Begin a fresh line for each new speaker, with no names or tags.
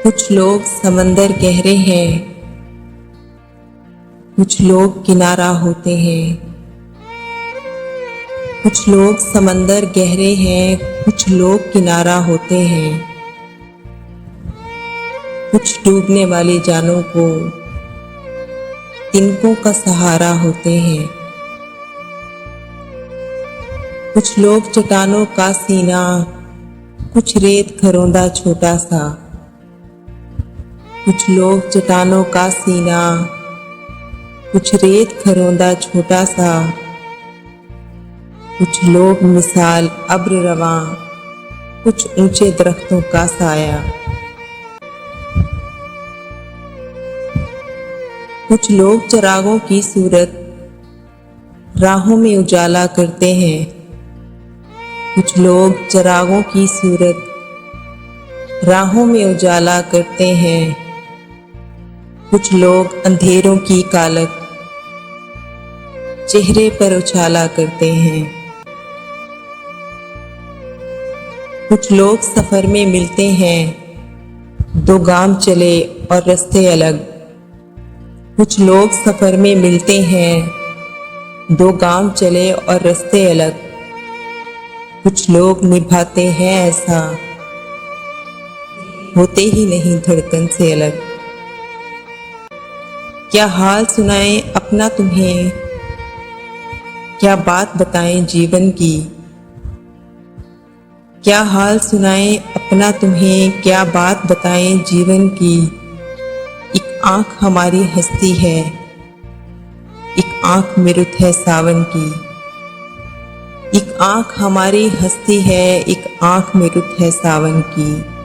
कुछ लोग समंदर गहरे हैं, कुछ लोग किनारा होते हैं। कुछ लोग समंदर गहरे हैं, कुछ लोग किनारा होते हैं। कुछ डूबने वाली जानों को तिनकों का सहारा होते हैं। कुछ लोग चट्टानों का सीना, कुछ रेत खरोंदा छोटा सा। कुछ लोग चट्टानों का सीना, कुछ रेत खरोंदा छोटा सा। कुछ लोग मिसाल अब्र रवां, कुछ ऊंचे दरख्तों का साया। कुछ लोग चिरागों की सूरत राहों में उजाला करते हैं। कुछ लोग चिरागों की सूरत राहों में उजाला करते हैं। कुछ लोग अंधेरों की कालक चेहरे पर उछाला करते हैं। कुछ लोग सफर में मिलते हैं, दो गाम चले और रास्ते अलग। कुछ लोग सफर में मिलते हैं, दो गाम चले और रास्ते अलग। कुछ लोग निभाते हैं ऐसा, होते ही नहीं धड़कन से अलग। क्या हाल सुनाएं अपना तुम्हें, क्या बात बताएं जीवन की। क्या हाल सुनाएं अपना तुम्हें, क्या बात बताएं जीवन की। एक आंख हमारी हंसती है, एक आंख में रुत है सावन की। एक आंख हमारी हंसती है, एक आंख में रुत है सावन की।